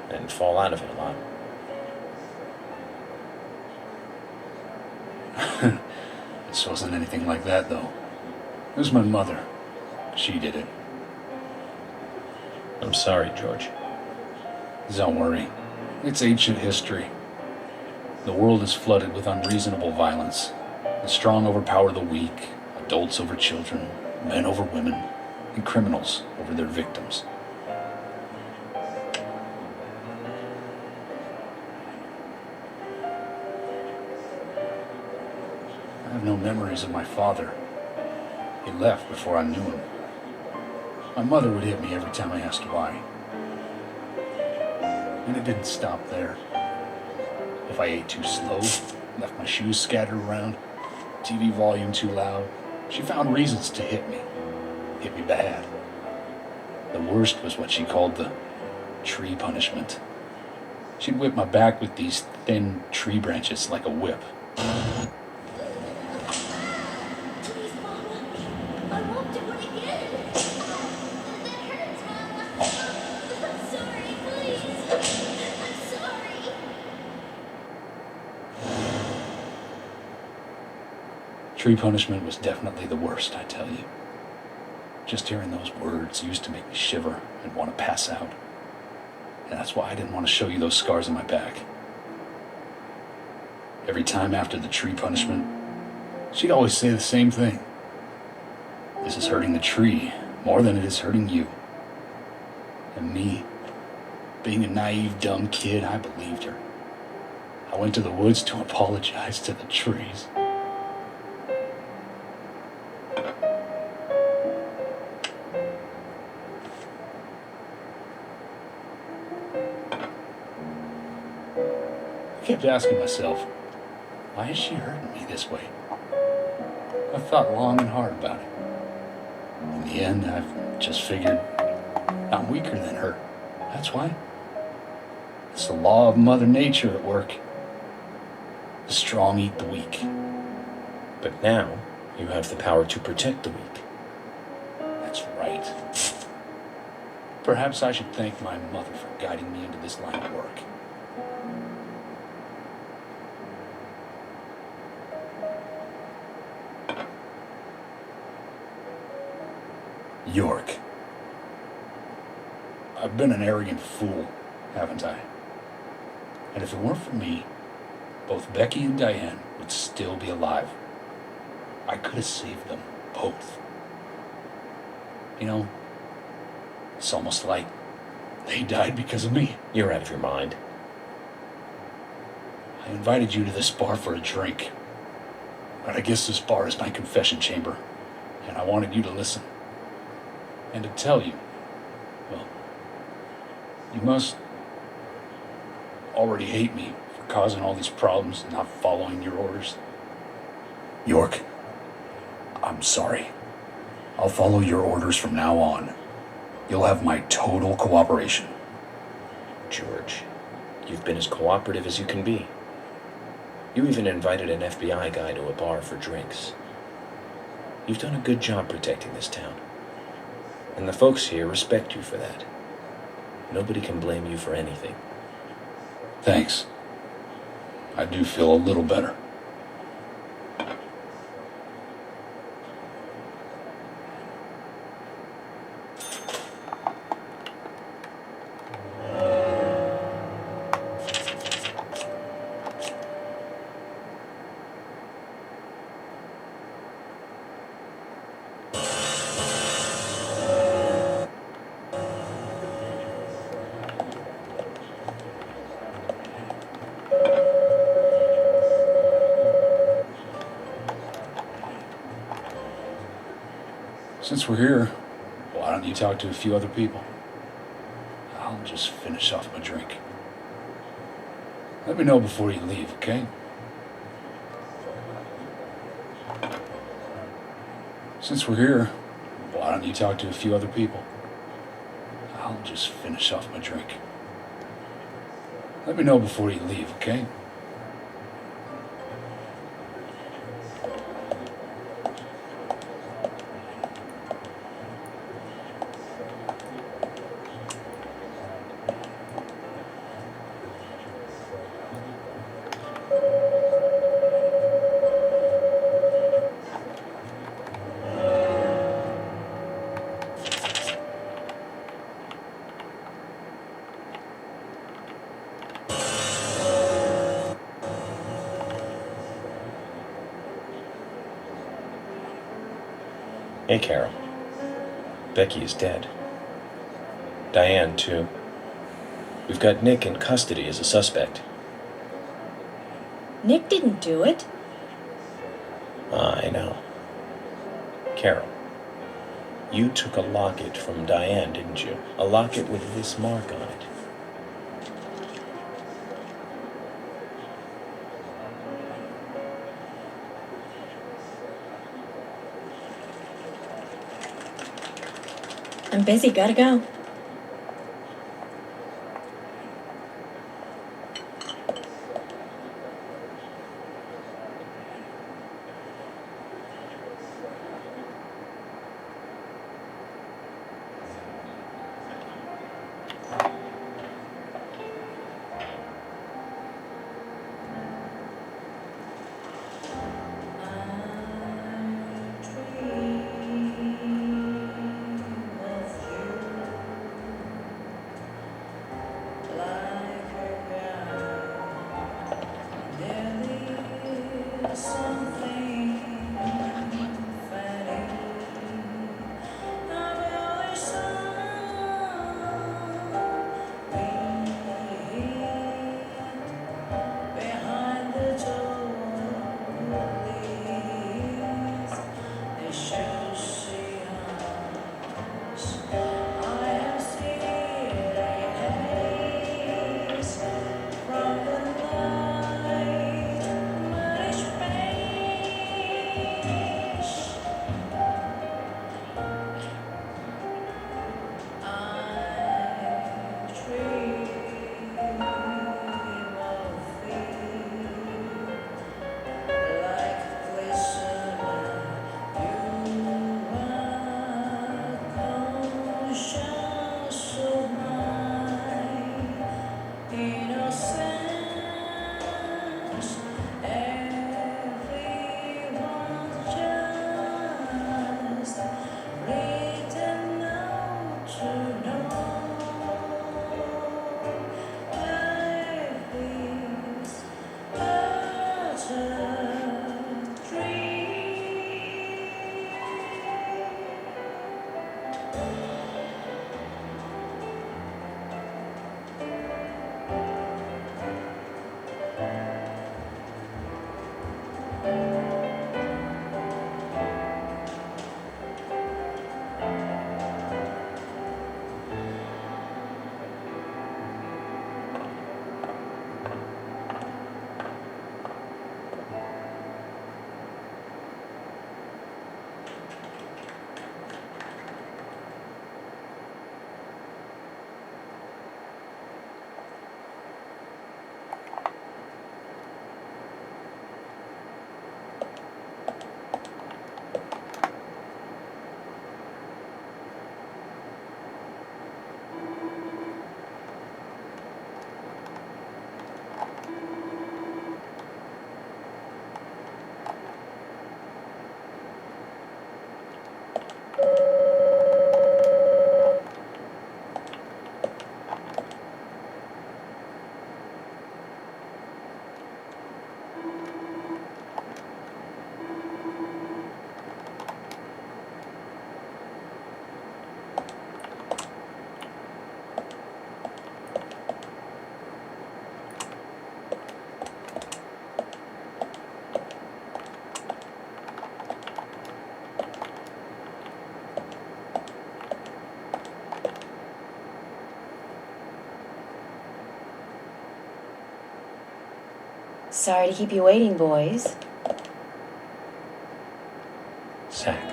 and fall out of it a lot. This wasn't anything like that, though. It was my mother. She did it. I'm sorry, George. Don't worry. It's ancient history. The world is flooded with unreasonable violence. The strong overpower the weak, adults over children, men over women, and criminals over their victims. I have no memories of my father. He left before I knew him. My mother would hit me every time I asked why. And it didn't stop there. If I ate too slow, left my shoes scattered around, TV volume too loud, she found reasons to hit me. Hit me bad. The worst was what she called the tree punishment. She'd whip my back with these thin tree branches like a whip. Tree punishment was definitely the worst, I tell you. Just hearing those words used to make me shiver and want to pass out. And that's why I didn't want to show you those scars on my back. Every time after the tree punishment, she'd always say the same thing. This is hurting the tree more than it is hurting you. And me, being a naive, dumb kid, I believed her. I went to the woods to apologize to the trees. I kept asking myself, why is she hurting me this way? I thought long and hard about it. In the end, I've just figured I'm weaker than her. That's why. It's the law of Mother Nature at work. The strong eat the weak. But now, you have the power to protect the weak. That's right. Perhaps I should thank my mother for guiding me into this line of work. York. I've been an arrogant fool, haven't I? And if it weren't for me, both Becky and Diane would still be alive. I could have saved them both. You know, it's almost like they died because of me. You're out of your mind. I invited you to this bar for a drink. But I guess this bar is my confession chamber, and I wanted you to listen. And to tell you, well, you must already hate me for causing all these problems and not following your orders. York, I'm sorry. I'll follow your orders from now on. You'll have my total cooperation. George, you've been as cooperative as you can be. You even invited an FBI guy to a bar for drinks. You've done a good job protecting this town. And the folks here respect you for that. Nobody can blame you for anything. Thanks. I do feel a little better. Since we're here, why don't you talk to a few other people? I'll just finish off my drink. Let me know before you leave, okay? Since we're here, why don't you talk to a few other people? I'll just finish off my drink. Let me know before you leave, okay? Hey, Carol. Becky is dead. Diane, too. We've got Nick in custody as a suspect. Nick didn't do it. I know. Carol, you took a locket from Diane, didn't you? A locket with this mark on it. I'm busy, gotta go. Sorry to keep you waiting, boys. Zack,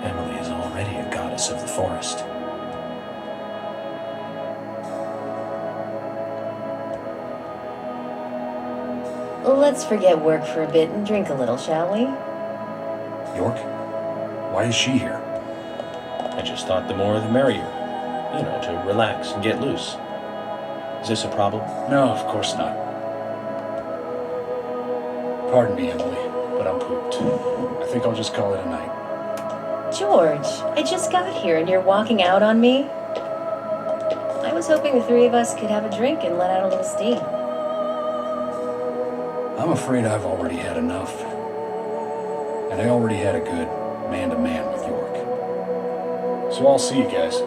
Emily is already a goddess of the forest. Let's forget work for a bit and drink a little, shall we? York? Why is she here? I just thought the more the merrier. You know, to relax and get loose. Is this a problem? No, of course not. Pardon me, Emily, but I'm pooped. I think I'll just call it a night. George, I just got here and you're walking out on me? I was hoping the three of us could have a drink and let out a little steam. I'm afraid I've already had enough. And I already had a good man to man with York. So I'll see you guys.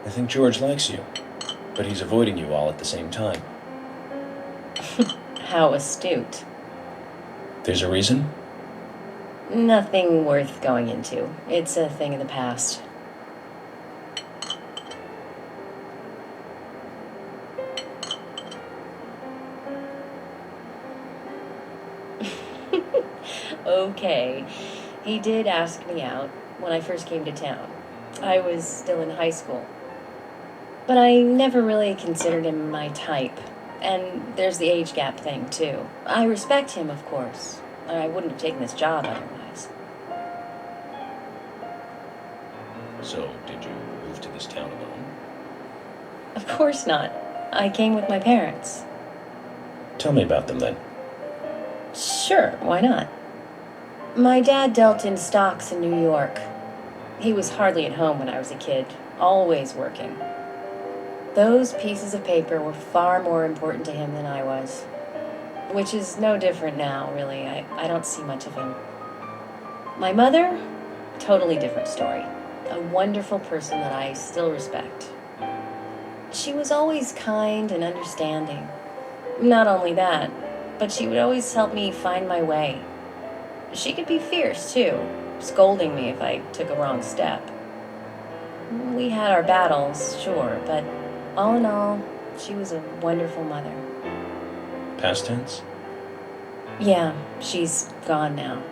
I think George likes you, but he's avoiding you all at the same time. How astute. There's a reason? Nothing worth going into. It's a thing of the past. Okay. He did ask me out when I first came to town. I was still in high school. But I never really considered him my type. And there's the age gap thing, too. I respect him, of course. I wouldn't have taken this job otherwise. So, did you move to this town alone? Of course not. I came with my parents. Tell me about them then. Sure, why not? My dad dealt in stocks in New York. He was hardly at home when I was a kid, always working. Those pieces of paper were far more important to him than I was. Which is no different now, really. I don't see much of him. My mother? Totally different story. A wonderful person that I still respect. She was always kind and understanding. Not only that, but she would always help me find my way. She could be fierce, too, scolding me if I took a wrong step. We had our battles, sure, but all in all, she was a wonderful mother. Past tense? Yeah, she's gone now.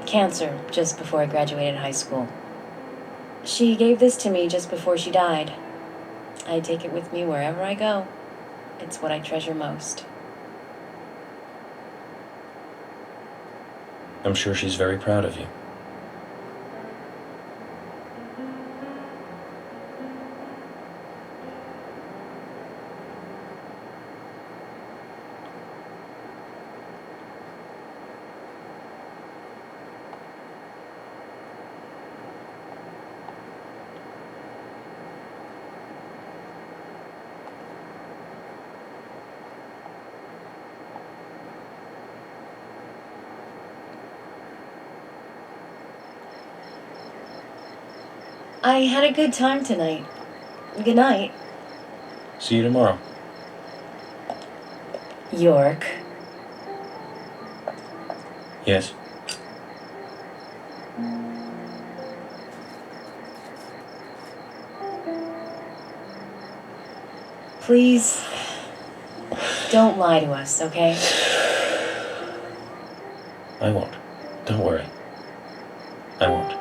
Cancer, just before I graduated high school. She gave this to me just before she died. I take it with me wherever I go. It's what I treasure most. I'm sure she's very proud of you. I had a good time tonight. Good night, See you tomorrow. York. Yes? Please, don't lie to us, okay? I won't. Don't worry. I won't.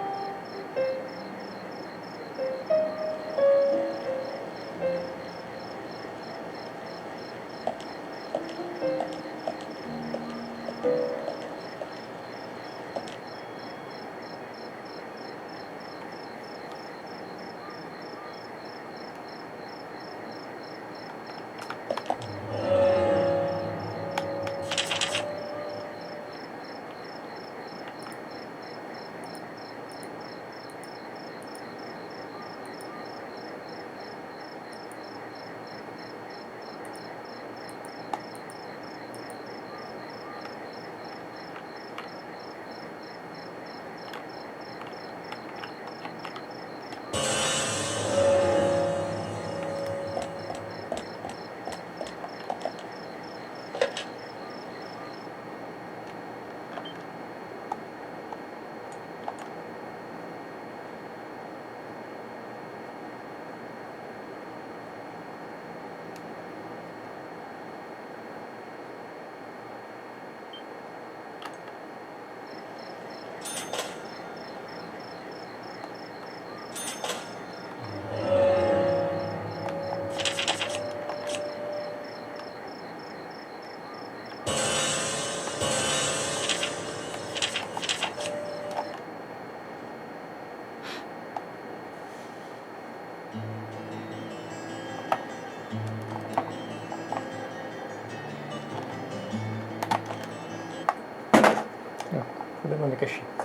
Problema non è che